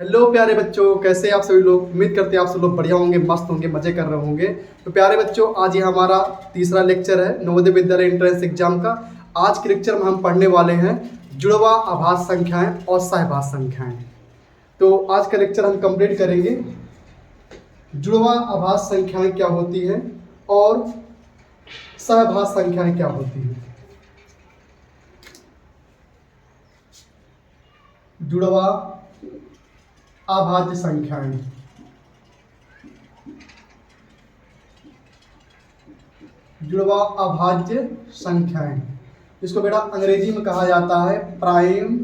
Hello प्यारे बच्चों, कैसे आप सभी लोग। उम्मीद करते हैं आप सब लोग बढ़िया होंगे, मस्त होंगे, मजे कर रहे होंगे। तो प्यारे बच्चों, आज ये हमारा तीसरा लेक्चर है नवोदय विद्यालय एंट्रेंस एग्जाम का। आज के लेक्चर में हम पढ़ने वाले हैं जुड़वा आभास संख्याएं और सहभास संख्याएं। तो आज का लेक्चर हम कंप्लीट करेंगे। जुड़वा आभास संख्याएं क्या होती हैं और सहभास संख्याएं क्या होती हैं। जुड़वा अभाज्य संख्याएं, जुड़वा अभाज्य संख्याएं, इसको बेटा अंग्रेजी में कहा जाता है prime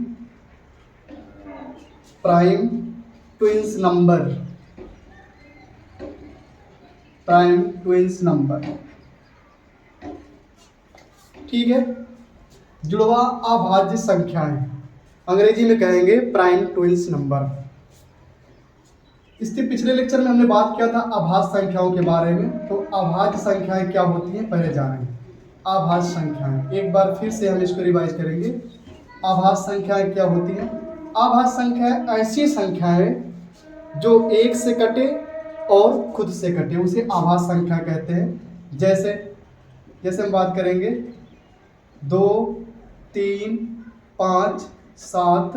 twins number. Prime twins number, ठीक है। जुड़वा अभाज्य संख्याएं अंग्रेजी में कहेंगे प्राइम ट्विंस नंबर। इसके पिछले लेक्चर में हमने बात किया था अभाज्य संख्याओं के बारे में। तो अभाज्य संख्याएं क्या होती हैं पहले जानेंगे। अभाज्य संख्याएं एक बार फिर से हम इसको रिवाइज करेंगे। अभाज्य संख्याएं क्या होती हैं। अभाज्य संख्याएं ऐसी संख्याएं जो एक से कटे और खुद से कटे, उसे अभाज्य संख्या कहते हैं। जैसे हम बात करेंगे 2, 3, 5, 7,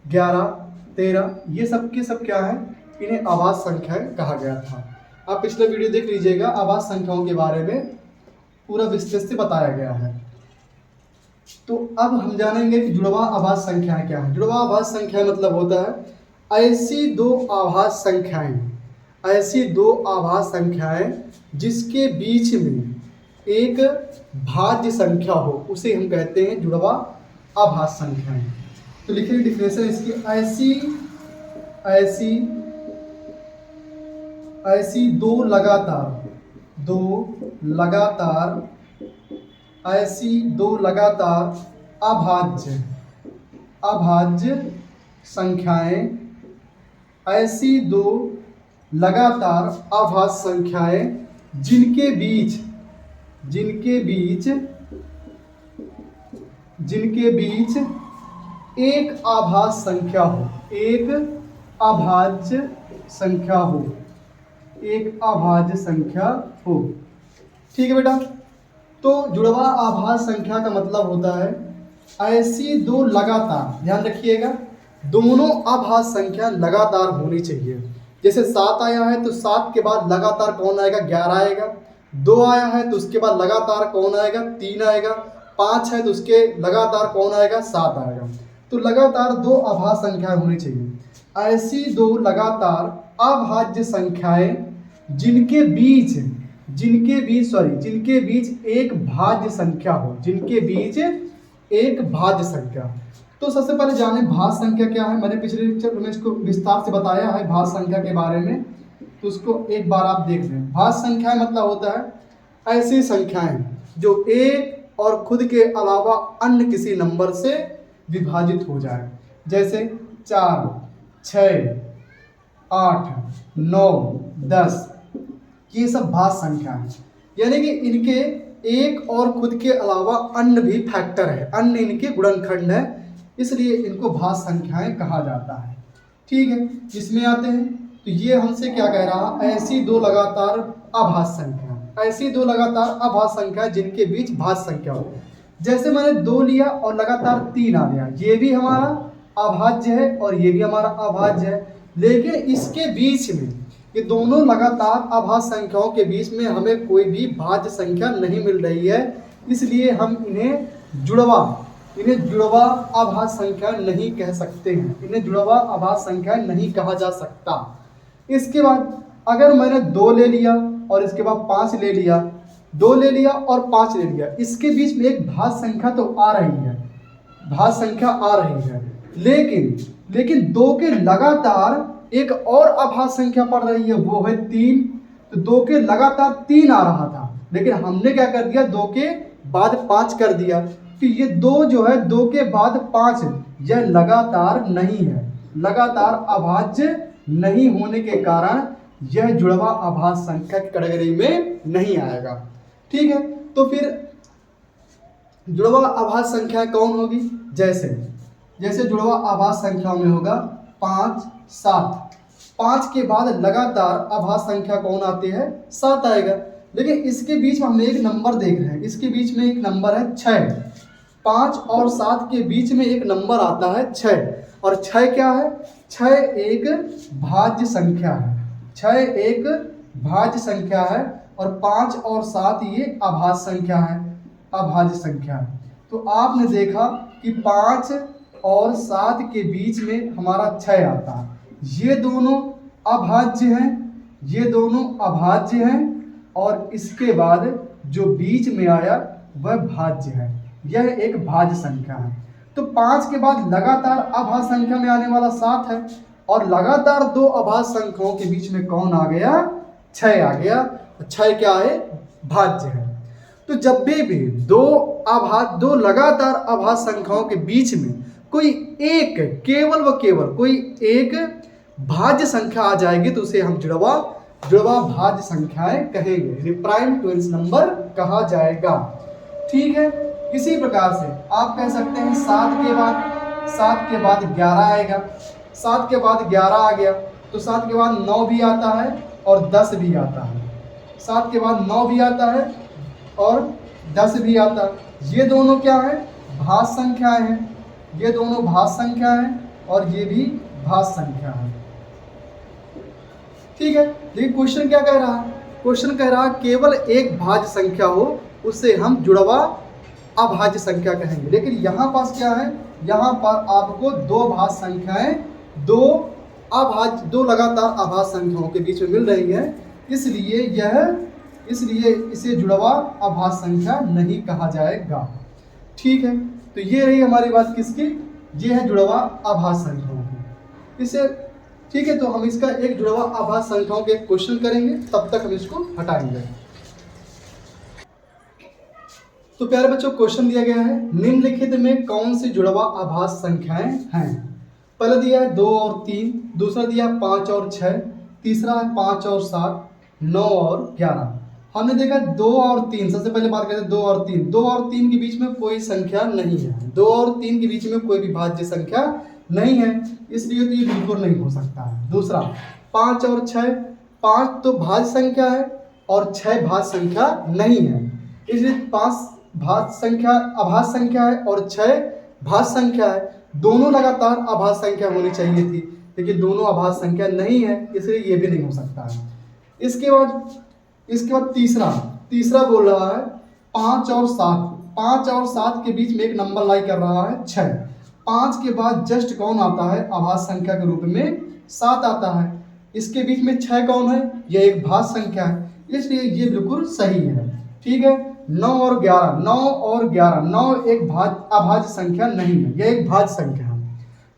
11, 13, ये सब के सब क्या है, इन्हें अभाज्य संख्याएं कहा गया था। आप पिछले वीडियो देख लीजिएगा, अभाज्य संख्याओं के बारे में पूरा विस्तृत से बताया गया है। तो अब हम जानेंगे कि जुड़वा अभाज्य संख्याएं क्या है। जुड़वा अभाज्य संख्या मतलब होता है ऐसी दो अभाज्य संख्याएं जिसके बीच में एक भाज्य संख्या हो, उसे हम कहते हैं जुड़वा अभाज्य संख्याएं। तो लिखिए डिफिनेशन इसकी, ऐसी दो लगातार अभाज्य संख्याएं, ऐसी दो लगातार अभाज्य संख्याएं जिनके बीच एक अभाज्य संख्या हो, ठीक है बेटा। तो जुड़वा अभाज्य संख्या का मतलब होता है ऐसी दो लगातार, ध्यान रखिएगा, दोनों अभाज्य संख्या लगातार होनी चाहिए। जैसे 7 आया है तो 7 के बाद लगातार कौन आएगा, 11 आएगा। 2 आया है तो उसके बाद लगातार कौन आएगा, 3 आएगा। 5 है तो उसके लगातार कौन आएगा, 7 आएगा। तो लगातार दो अभाज्य संख्याएं होनी चाहिए। ऐसी दो लगातार अभाज्य संख्याएं जिनके बीच एक भाज्य संख्या हो, तो सबसे पहले जाने भाज्य संख्या क्या है। मैंने पिछले लेक्चर में इसको विस्तार से बताया है भाज्य संख्या के बारे में, तो उसको एक बार आप देख लें। भाज्य संख्या मतलब होता है ऐसी संख्याएं जो एक और खुद के अलावा अन्य किसी नंबर से विभाजित हो जाए। जैसे 4, 6, 8, 9, 10, ये सब भाज्य संख्या है। यानी कि इनके एक और खुद के अलावा अन्य भी फैक्टर है, अन्य इनके गुणनखंड है, इसलिए इनको भाज्य संख्याएं कहा जाता है, ठीक है। इसमें आते हैं तो ये हमसे क्या कह रहा है, ऐसी दो लगातार अभाज्य संख्या जिनके बीच भाज्य संख्या हो। जैसे मैंने 2 लिया और लगातार 3 आ गया, ये भी हमारा अभाज्य है और ये भी हमारा अभाज्य है। लेकिन इसके बीच में, ये दोनों लगातार अभाज्य संख्याओं के बीच में हमें कोई भी भाज्य संख्या नहीं मिल रही है, इसलिए हम इन्हें जुड़वा अभाज्य संख्या नहीं कह सकते हैं। इन्हें जुड़वा अभाज्य संख्या नहीं कहा जा सकता। इसके बाद अगर मैंने 2 ले लिया और इसके बाद 5 ले लिया, 2 ले लिया और 5 ले लिया, इसके बीच में एक भाज्य संख्या तो आ रही है, लेकिन 2 के लगातार एक और अभाज्य संख्या पड़ रही है, वो है 3। तो 2 के लगातार 3 आ रहा था, लेकिन हमने क्या कर दिया, 2 के बाद 5 कर दिया। तो ये 2 जो है, 2 के बाद 5, यह लगातार नहीं है, लगातार अभाज्य नहीं होने के कारण यह जुड़वा अभाज्य संख्या की कैटेगरी में नहीं आएगा, ठीक है। तो फिर जुड़वा आभाज्य संख्या कौन होगी? जैसे जुड़वा आभाज्य संख्या में होगा 5, 7। 5 के बाद लगातार अभाज्य संख्या कौन आती है? 7 आएगा। लेकिन इसके बीच में हम एक नंबर देख रहे हैं, इसके बीच में एक नंबर है 6। 5 और 7 के बीच में एक नंबर आता है 6। और 6 क्या है? 6 एक भाज्य संख्या है। 6 एक भाज्य संख्या है और 5 और 7 ये अभाज्य संख्या है, अभाज्य संख्या है। तो आपने देखा कि 5 और 7 के बीच में हमारा 6 आता है। ये दोनों अभाज्य हैं, ये दोनों अभाज्य हैं और इसके बाद जो बीच में आया वह भाज्य है। यह एक भाज्य संख्या है। तो 5 के बाद लगातार अभाज्य संख्या में आने वाला 7 है और लगातार दो अभाज्य संख्याओं के बीच में कौन आ गया? 6 आ गया। 6 क्या है? भाज्य है। तो जब भी दो लगातार अभाज्य संख्याओं के बीच में कोई एक, केवल व केवल कोई एक भाज्य संख्या आ जाएगी तो उसे हम जुड़वा भाज्य संख्याएं कहेंगे, प्राइम टूल्स नंबर कहा जाएगा। ठीक है। इसी प्रकार से आप कह सकते हैं 7 के बाद 11 आएगा। 7 के बाद 11 आ गया तो 7 के बाद 9 भी आता है और 10 भी आता है। 7 के बाद 9 भी आता है और 10 भी आता है। ये दोनों क्या है? भाज्य संख्याएं हैं। ये दोनों भाज्य संख्या है और ये भी भाज्य संख्या है। ठीक है। लेकिन क्वेश्चन क्या कह रहा है? क्वेश्चन कह रहा है केवल एक भाज्य संख्या हो उसे हम जुड़वा अभाज्य संख्या कहेंगे। लेकिन यहाँ पास क्या है? यहाँ पर आपको दो भाज्य संख्याएं, दो लगातार अभाज्य संख्याओं के बीच में मिल रही है, इसलिए इसे जुड़वा अभाज्य संख्या नहीं कहा जाएगा। ठीक है। तो ये रही हमारी बात किसकी? ये है जुड़वा अभाज्य संख्याओं की। इसे ठीक है। तो हम इसका एक जुड़वा अभाज्य संख्याओं के क्वेश्चन करेंगे, तब तक हम इसको हटाएंगे। तो प्यारे बच्चों, क्वेश्चन दिया गया है निम्नलिखित में कौन सी जुड़वा अभाज्य संख्याएं हैं? पहला दिया है 2 और 3, दूसरा दिया 5 और 6, तीसरा है 5 और 7, 9 और 11। हमने देखा 2 और 3, सबसे पहले बात करते हैं 2 और 3। 2 और 3 के बीच में कोई संख्या नहीं है। 2 और 3 के बीच में कोई भी भाज्य संख्या नहीं है, इसलिए तो ये बिल्कुल नहीं हो सकता है। दूसरा 5 और 6, 5 तो भाज्य संख्या है और 6 भाज्य संख्या नहीं है, इसलिए 5 भाज्य संख्या अभाज्य संख्या है और 6 भाज्य संख्या है। दोनों लगातार अभाज्य संख्या होनी चाहिए थी, लेकिन दोनों अभाज्य संख्या नहीं है, इसलिए ये भी नहीं हो सकता है। इसके बाद तीसरा बोल रहा है 5 और 7। 5 और 7 के बीच में एक नंबर लाई कर रहा है 6। 5 के बाद जस्ट कौन आता है? अभाज्य संख्या के रूप में 7 आता है। इसके बीच में 6 कौन है? यह एक भाज्य संख्या है, इसलिए ये बिल्कुल सही है। ठीक है। 9 और 11, 9 एक अभाज्य संख्या नहीं है, यह एक भाज्य संख्या है।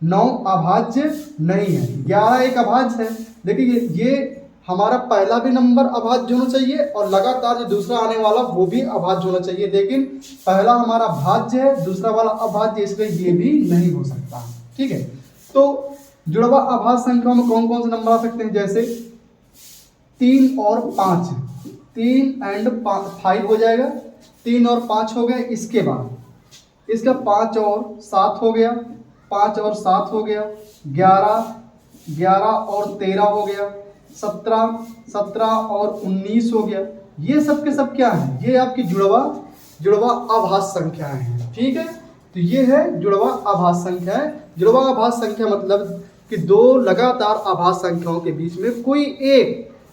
9 अभाज्य नहीं है, 11 एक अभाज्य है। देखिए ये हमारा पहला भी नंबर अभाज्य होना चाहिए और लगातार जो दूसरा आने वाला वो भी अभाज्य होना चाहिए, लेकिन पहला हमारा भाज्य है, दूसरा वाला अभाज्य, इसलिए ये भी नहीं हो सकता। ठीक है। तो जुड़वा अभाज्य संख्याओं में कौन कौन से नंबर आ सकते हैं? जैसे 3 और 5, 3 एंड 5 हो जाएगा। 3 और 5 हो गए। इसके बाद इसका 5 और 7 हो गया, 5 और 7 हो गया। 11 और 13 हो गया। 17 और 19 हो गया। ये सब के सब क्या है? ये आपकी जुड़वा अभाज्य संख्याएं हैं। ठीक है। तो ये है जुड़वा अभाज्य संख्या है। जुड़वा अभाज्य संख्या मतलब कि दो लगातार अभाज्य संख्याओं के बीच में कोई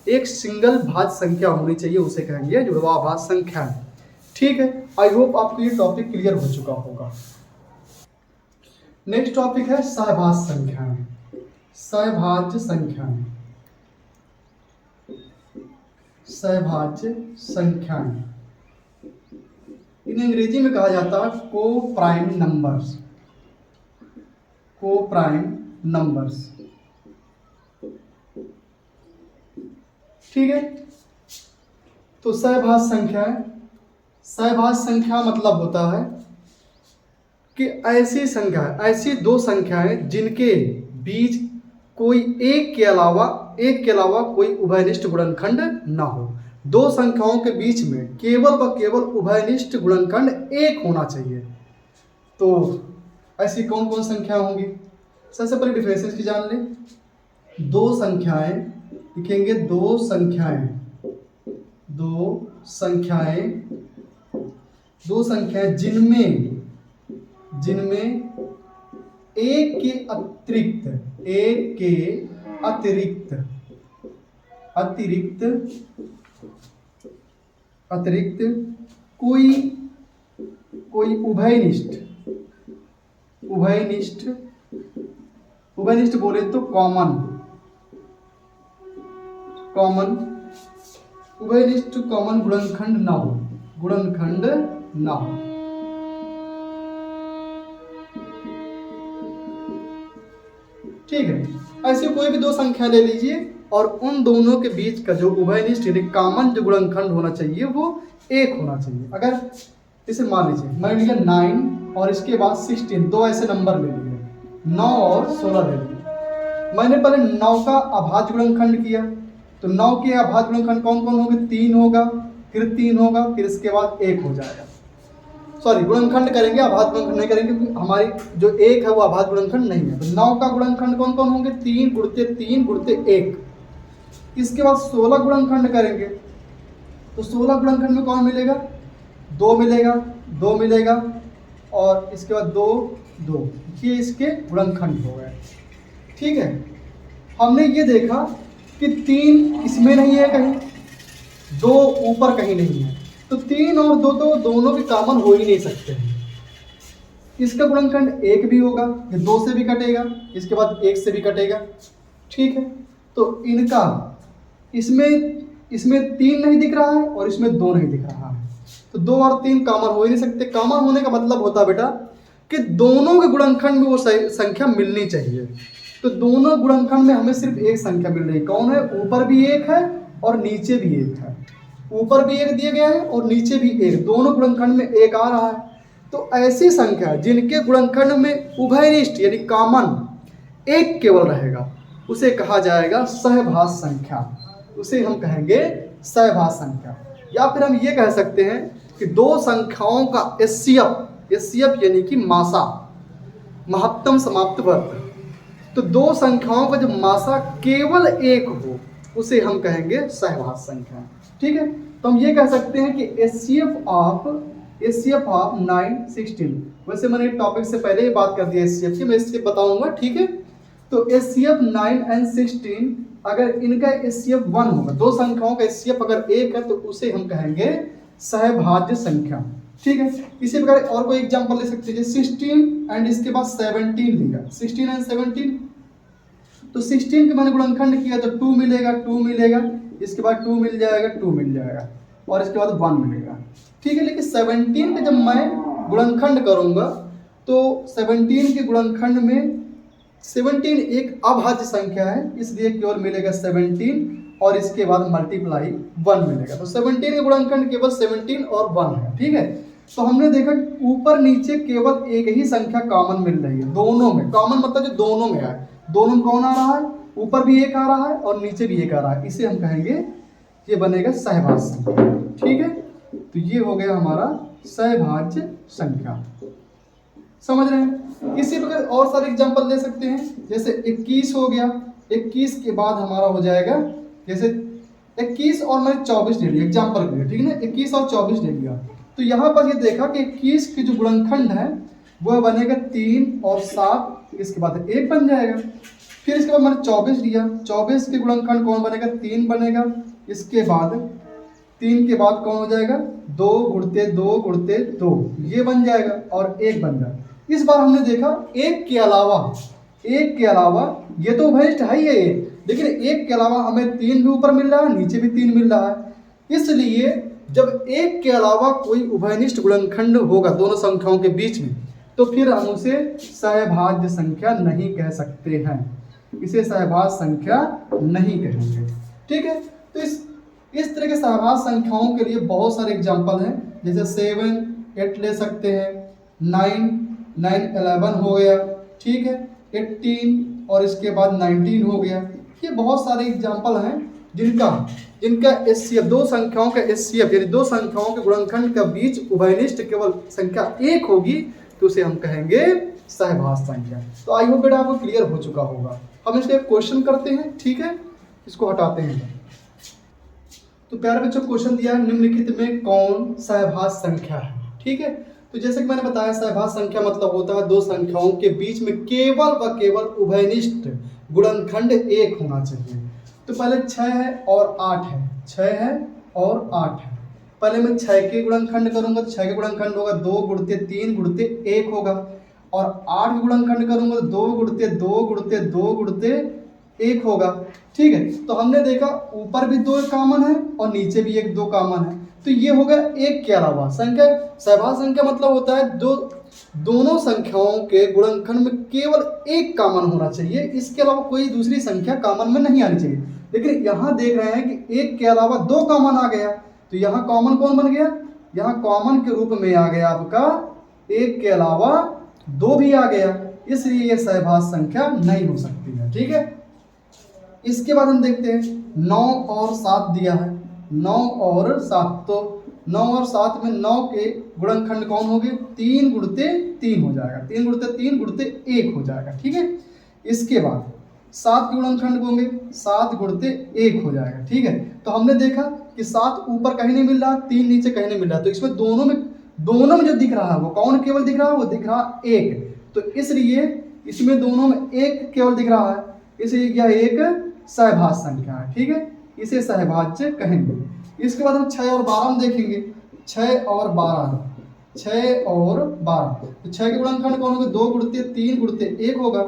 एक सिंगल भाज्य संख्या होनी चाहिए, उसे कहेंगे जुड़वा अभाज्य संख्या है। ठीक है। आई होप आपको ये टॉपिक क्लियर हो चुका होगा। नेक्स्ट टॉपिक है सहभाज्य संख्याएं। सहभाज्य संख्याएं, सहभाज्य संख्याएं इन्हें अंग्रेजी में कहा जाता है को प्राइम नंबर्स। को प्राइम नंबर्स। ठीक है। तो सहभाज्य संख्या मतलब होता है कि ऐसी दो संख्याएं जिनके बीच कोई एक के अलावा कोई उभयनिष्ठ गुणनखंड ना हो। दो संख्याओं के बीच में केवल व केवल उभयनिष्ठ गुणनखंड एक होना चाहिए। तो ऐसी कौन कौन संख्या होंगी? सबसे पहले डिफरेंसेस की जान लें। दो संख्याएं लिखेंगे, दो संख्याएं जिनमें एक के अतिरिक्त कोई उभयनिष्ठ बोले तो कॉमन उभयनिष्ठ कॉमन गुणनखंड ना हो। ठीक है, ऐसे कोई भी दो संख्या ले लीजिए और उन दोनों के बीच का जो उभयनिष्ठ यानी कॉमन जो गुणनखंड होना चाहिए वो एक होना चाहिए। अगर इसे मान लीजिए, मैं लिया 9 और इसके बाद 16, दो ऐसे नंबर ले लिए, 9 और 16 ले लिए। मैंने पहले 9 का अभाज्य गुणनखंड किया, तो 9 के अभाज्य गुणनखंड कौन कौन होंगे? 3 होगा, फिर 3 होगा, फिर इसके बाद 1 हो जाएगा। सॉरी, गुणनखंड करेंगे, अभाज्य गुणनखंड नहीं करेंगे क्योंकि हमारी जो 1 है वो अभाज्य गुणनखंड नहीं है। तो 9 का गुणनखंड कौन कौन होंगे? 3 गुणते 1। इसके बाद 16 गुणनखंड करेंगे, तो 16 गुणनखंड में कौन मिलेगा? 2 मिलेगा और इसके बाद 2, ये इसके गुणनखंड हो गए। ठीक है, हमने ये देखा कि 3 इसमें नहीं है कहीं, 2 ऊपर कहीं नहीं है, तो 3 और 2 तो दोनों भी कॉमन हो ही नहीं सकते हैं। इसका गुणनखंड 1 भी होगा, ये 2 से भी कटेगा, इसके बाद 1 से भी कटेगा। ठीक है, तो इनका इसमें 3 नहीं दिख रहा है और इसमें 2 नहीं दिख रहा है, तो 2 और 3 कॉमन हो ही नहीं सकते। कॉमन होने का मतलब होता है बेटा कि दोनों के गुणनखंड में वो संख्या मिलनी चाहिए। तो दोनों गुणनखंड में हमें सिर्फ एक संख्या मिल रही है, कौन है? ऊपर भी 1 है और नीचे भी 1 है। ऊपर भी 1 दिया गया है और नीचे भी 1, दोनों गुणनखंड में 1 आ रहा है। तो ऐसी संख्या जिनके गुणनखंड में उभयनिष्ठ यानी कॉमन 1 केवल रहेगा, उसे कहा जाएगा सहभाज्य संख्या, उसे हम कहेंगे सहभाज्य संख्या। या फिर हम ये कह सकते हैं कि दो संख्याओं का एचसीएफ यानी कि मासा, महत्तम समाप्त वर्ग, तो दो संख्याओं का जो मासा केवल 1 हो उसे हम कहेंगे सहभाज्य संख्या। ठीक है, तो हम ये कह सकते हैं कि एचसीएफ ऑफ 9, 16, वैसे मैंने टॉपिक से पहले ही बात कर दी एचसीएफ की, मैं इससे बताऊंगा। ठीक है, तो एचसीएफ 9 और 16 अगर इनका एचसीएफ 1 होगा, दो संख्याओं का एचसीएफ अगर 1 है तो उसे हम कहेंगे सहभाज्य संख्या। ठीक है, इसी प्रकार और कोई एग्जांपल ले सकते हैं, 16 एंड इसके बाद 17 लिया, 16 एंड 17, तो 16 के मैंने गुणनखंड किया तो 2 मिलेगा, इसके बाद 2 मिल जाएगा और इसके बाद 1 मिलेगा। ठीक है, लेकिन 17 का जब मैं गुणनखंड करूंगा तो 17 के गुणनखंड में 17 एक अभाज्य संख्या है, इसलिए केवल मिलेगा 17 और इसके बाद मल्टीप्लाई 1 मिलेगा। तो 17 के गुणनखंड केवल 17 और 1 है। ठीक है, तो हमने देखा ऊपर नीचे केवल एक ही संख्या कॉमन मिल रही है, दोनों में कॉमन मतलब जो दोनों में है, दोनों में कौन आ रहा है? ऊपर भी 1 आ रहा है और नीचे भी 1 आ रहा है, इसे हम कहेंगे ये बनेगा सहभाज्य संख्या। ठीक है, तो ये हो गया हमारा सहभाज्य संख्या, समझ रहे हैं। इसी प्रकार और सारे एग्जांपल ले सकते हैं, जैसे 21 हो गया, 21 के बाद हमारा हो जाएगा, जैसे 21 और मैंने 24 ले लिया एग्जांपल के लिए, ठीक है ना, 21 और 24 ले लिया, तो यहाँ पर ये देखा कि 21 की जो गुणनखंड है वह बनेगा 3 और 7, इसके बाद 1 बन जाएगा। फिर इसके बाद मैंने 24 लिया, 24 के गुणनखंड कौन बनेगा? 3 बनेगा, इसके बाद 3 के बाद कौन हो जाएगा? 2 गुणते 2, ये बन जाएगा और 1 बन जाएगा। इस बार हमने देखा 1 के अलावा ये तो उभयनिष्ठ है ही है 1, लेकिन 1 के अलावा हमें 3 भी ऊपर मिल रहा है, नीचे भी 3 मिल रहा है। इसलिए जब 1 के अलावा कोई उभयनिष्ठ गुणनखंड होगा दोनों संख्याओं के बीच में, तो फिर हम उसे सहभाज्य संख्या नहीं कह सकते हैं, इसे सहभाज्य संख्या नहीं कहेंगे। ठीक है, तो इस तरह के सहभाज्य संख्याओं के लिए बहुत सारे एग्जाम्पल हैं, जैसे 7, 8 ले सकते हैं, 9, 11 हो गया, ठीक है, 18 और इसके बाद 19 हो गया। ये बहुत सारे एग्जाम्पल हैं जिनका एचसीएफ, दो संख्याओं का एचसीएफ यानी दो संख्याओं के गुणनखंड का बीच उभयनिष्ठ केवल संख्या 1 होगी, तो उसे हम कहेंगे सहभाज्य संख्या। तो आई होप बेटा आपको क्लियर हो चुका होगा। हम इसके क्वेश्चन करते हैं, ठीक है, इसको हटाते हैं। तो प्यारे बच्चों क्वेश्चन दिया है, निम्नलिखित में कौन सहभाज्य संख्या है, ठीक है। तो जैसे कि मैंने बताया सहभाज्य संख्या मतलब होता है दो संख्याओं के बीच में केवल व केवल उभयनिष्ठ गुणनखंड एक होना चाहिए। तो पहले 6 है और 8 है, 6 है और 8 है। पहले मैं 6 के गुणनखंड करूंगा तो 6 के गुणनखंड होगा 2 गुणित 3 गुणित 1 होगा, और 8 के गुणनखंड करूंगा तो 2 गुणित 2 गुणित 2 गुणित 1 होगा, ठीक है। तो हमने देखा ऊपर भी 2 कॉमन है और नीचे भी 1 2 कॉमन है, तो ये हो गया 1 के अलावा संख्या। सहभाज्य संख्या मतलब होता है दोनों संख्याओं के गुणनखंड में केवल 1 कॉमन होना चाहिए, इसके अलावा कोई दूसरी संख्या कॉमन में नहीं आनी चाहिए। लेकिन यहाँ देख रहे हैं कि 1 के अलावा 2 कॉमन आ गया, तो यहाँ कॉमन कौन बन गया, यहाँ कॉमन के रूप में आ गया आपका 1 के अलावा 2 भी आ गया, इसलिए ये सहभाज्य संख्या नहीं हो सकती है, ठीक है। इसके बाद हम देखते हैं 9 और 7 दिया है, 9 और 7, तो 9 और 7 में 9 के गुणनखंड कौन होंगे, 3 गुणित 3 हो जाएगा, 3 गुणित 3 गुणित 1 हो जाएगा, ठीक है। इसके बाद 7 के गुणनखंड होंगे 7 गुणित 1 हो जाएगा, ठीक है। तो हमने देखा कि 7 ऊपर कहीं नहीं मिल रहा, 3 नीचे कहीं नहीं मिल रहा, तो इसमें दोनों में जो दिख रहा है वो कौन केवल दिख रहा है, वो दिख रहा 1, तो इसलिए इसमें दोनों में 1 केवल दिख रहा है, इसलिए यह एक सहभाज्य संख्या है, ठीक है, इसे सहभाज्य कहेंगे। इसके बाद हम 6 और 12 में देखेंगे, 6 और 12, 6 और 12, तो 6 के गुणनखंड कौन होगा, 2 गुणित 3 गुणित 1 होगा,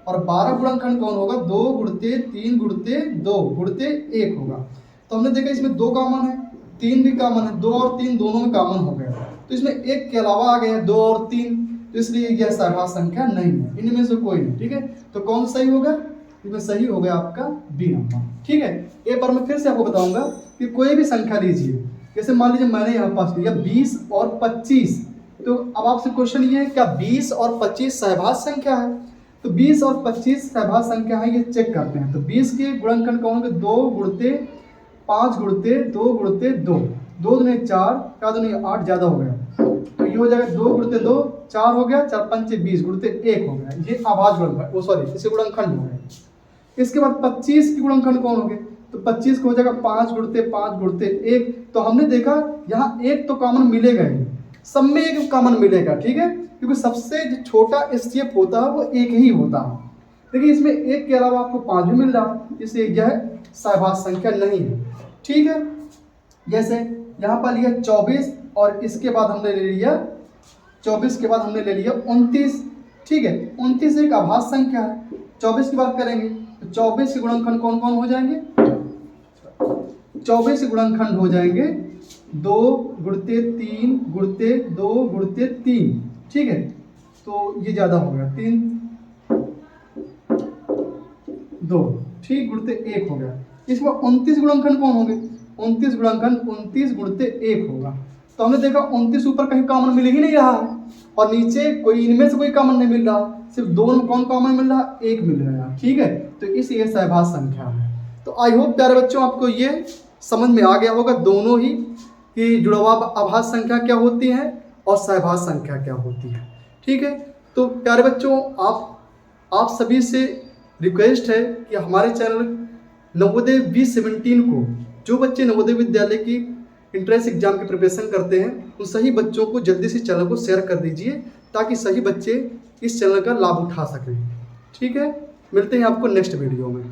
और 12 गुणनखंड कौन होगा, 2 गुणित 3 गुणित 2 गुणित 1 होगा। तो हमने देखा इसमें 2 कॉमन है, 3 भी कॉमन है, 2 और 3 दोनों में कॉमन हो गया, तो इसमें 1 के अलावा आ गया 2 और 3, तो इसलिए यह सहभाज्य संख्या नहीं है, इनमें से कोई नहीं, ठीक है। तो कौन सही होगा, इसमें सही हो गया आपका बी नंबर, ठीक है। एक बार मैं फिर से आपको बताऊंगा कि कोई भी संख्या लीजिए, जैसे मान लीजिए मैंने यहाँ पास लिया 20 और 25, तो अब आपसे क्वेश्चन ये है क्या 20 और 25 सहभाज्य संख्या है, तो 20 और 25 सहभाज्य संख्या है, ये चेक करते हैं। तो 20 के गुणनखंड कौन होंगे, 2 गुणित 5 गुणित 2 गुणित 2, 2 दूनी 4, 4 दूनी 8, ज़्यादा हो गया, तो ये हो जाएगा 2 गुणित 2 4 हो गया, 4 5 20 गुणित 1 हो गया, ये अभाज्य गुणनखंड, वो सॉरी इसे गुणनखंड हो गया। इसके बाद 25 के गुणनखंड कौन होंगे, तो 25 को हो जाएगा 5 गुणित 5 गुणित 1, तो हमने देखा यहाँ 1 तो कॉमन मिलेगा ही, सब में 1 कॉमन मिलेगा, ठीक है, क्योंकि सबसे जो छोटा स्टेप होता है वो 1 ही होता है। देखिए इसमें 1 के अलावा आपको 5 भी मिल रहा, इसलिए यह सहभाज्य संख्या नहीं है, ठीक है। जैसे यहाँ पर लिया 24 और इसके बाद हमने ले लिया 24 के बाद हमने ले लिया 29, ठीक है, 29 एक अभाज्य संख्या है। 24 की बात करेंगे तो 24 के गुणनखंड कौन कौन हो जाएंगे, 24 के गुणनखंड हो जाएंगे 2 गुणित 3 गुणित 2 गुणित 3, ठीक है, तो ये ज़्यादा हो गया 3 2, ठीक, गुणित 1 हो गया। इसके बाद 29 गुणनखंड कौन होंगे, 29 गुणनखंड 29 गुणित 1 होगा। तो हमने देखा 29 ऊपर कहीं कॉमन मिल ही नहीं रहा है, और नीचे कोई इनमें से कोई कॉमन नहीं मिल रहा, सिर्फ 2 में कौन कॉमन मिल रहा, 1 मिल रहा है, ठीक है, तो इसलिए सहभाज्य संख्या है। तो आई होप प्यारे बच्चों आपको ये समझ में आ गया होगा दोनों ही कि जुड़वा अभाज्य संख्या क्या होती है और सहभाज्य संख्या क्या होती है, ठीक है। तो प्यारे बच्चों आप सभी से रिक्वेस्ट है कि हमारे चैनल नवोदय 2017 को जो बच्चे नवोदय विद्यालय की इंट्रेंस एग्जाम की प्रिपरेशन करते हैं उन सही बच्चों को जल्दी से चैनल को शेयर कर दीजिए, ताकि सही बच्चे इस चैनल का लाभ उठा सकें, ठीक है। मिलते हैं आपको नेक्स्ट वीडियो में।